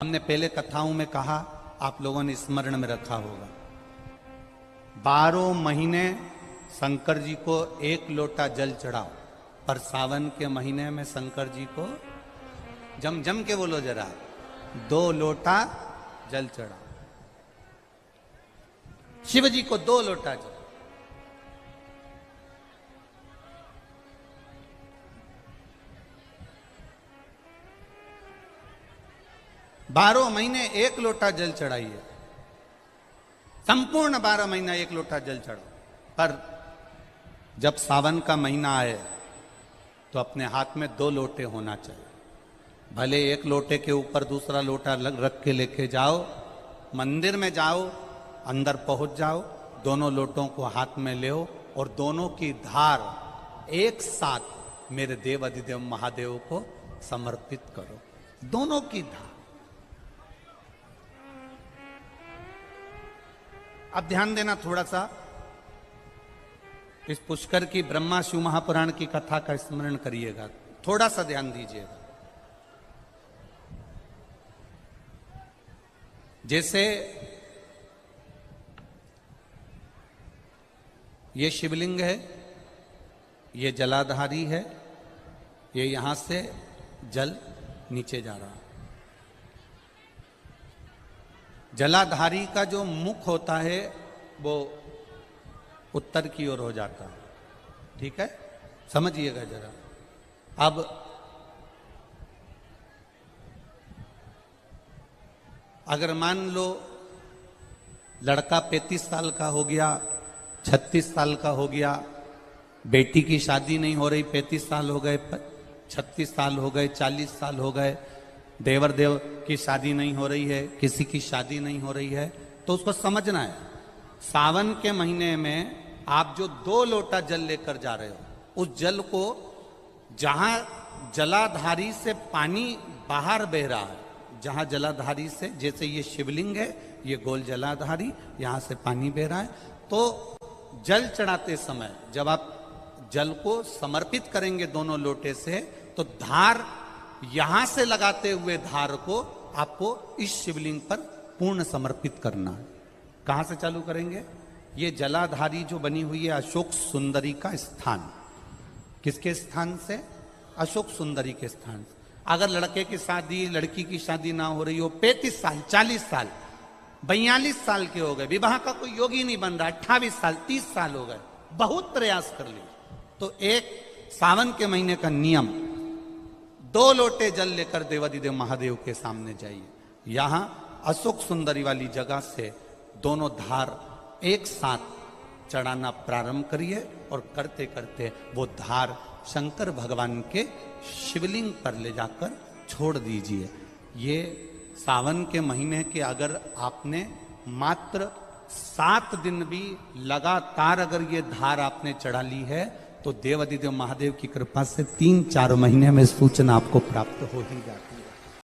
हमने पहले कथाओं में कहा, आप लोगों ने स्मरण में रखा होगा, 12 महीने शंकर जी को 1 लोटा जल चढ़ाओ, पर सावन के महीने में शंकर जी को जम जम के बोलो जरा 2 लोटा जल चढ़ाओ। शिव जी को 2 लोटा जल। बारह महीने 1 लोटा जल चढ़ाइए, संपूर्ण 12 महीना 1 लोटा जल चढ़ाओ। पर जब सावन का महीना आए तो अपने हाथ में 2 लोटे होना चाहिए। भले 1 लोटे के ऊपर दूसरा लोटा रख के लेके जाओ, मंदिर में जाओ, अंदर पहुंच जाओ, दोनों लोटों को हाथ में ले और दोनों की धार एक साथ मेरे देव अधिदेव महादेव को समर्पित करो। दोनों की धार। अब ध्यान देना थोड़ा सा, इस पुष्कर की ब्रह्मा शिव महापुराण की कथा का स्मरण करिएगा, थोड़ा सा ध्यान दीजिएगा। जैसे ये शिवलिंग है, ये जलाधारी है, ये यहां से जल नीचे जा रहा है। जलाधारी का जो मुख होता है वो उत्तर की ओर हो जाता है, ठीक है, समझिएगा जरा। अब अगर मान लो लड़का 35 साल का हो गया, 36 साल का हो गया, बेटी की शादी नहीं हो रही, 35 साल हो गए, 36 साल हो गए, 40 साल हो गए, देवर देव की शादी नहीं हो रही है, किसी की शादी नहीं हो रही है, तो उसको समझना है सावन के महीने में आप जो 2 लोटा जल लेकर जा रहे हो, उस जल को जहां जलाधारी से पानी बाहर बह रहा है, जहां जलाधारी से, जैसे ये शिवलिंग है, ये गोल जलाधारी, यहां से पानी बह रहा है, तो जल चढ़ाते समय जब आप जल को समर्पित करेंगे दोनों लोटे से, तो धार यहां से लगाते हुए धार को आपको इस शिवलिंग पर पूर्ण समर्पित करना है। कहां से चालू करेंगे? ये जलाधारी जो बनी हुई है अशोक सुंदरी का स्थान, किसके स्थान से? अशोक सुंदरी के स्थान से। अगर लड़के की शादी, लड़की की शादी ना हो रही हो, 35 साल, 40 साल, 42 साल के हो गए, विवाह का कोई योगी नहीं बन रहा, 28 साल, 30 साल हो गए, बहुत प्रयास कर लिए, तो एक सावन के महीने का नियम, 2 लोटे जल लेकर देवाधिदेव महादेव के सामने जाइए। यहां अशोक सुंदरी वाली जगह से दोनों धार एक साथ चढ़ाना प्रारंभ करिए और करते करते वो धार शंकर भगवान के शिवलिंग पर ले जाकर छोड़ दीजिए। ये सावन के महीने के अगर आपने मात्र 7 दिन भी लगातार अगर ये धार आपने चढ़ा ली है, तो देव अधिदेव महादेव की कृपा से 3-4 महीने में सूचना आपको प्राप्त हो ही जाती है।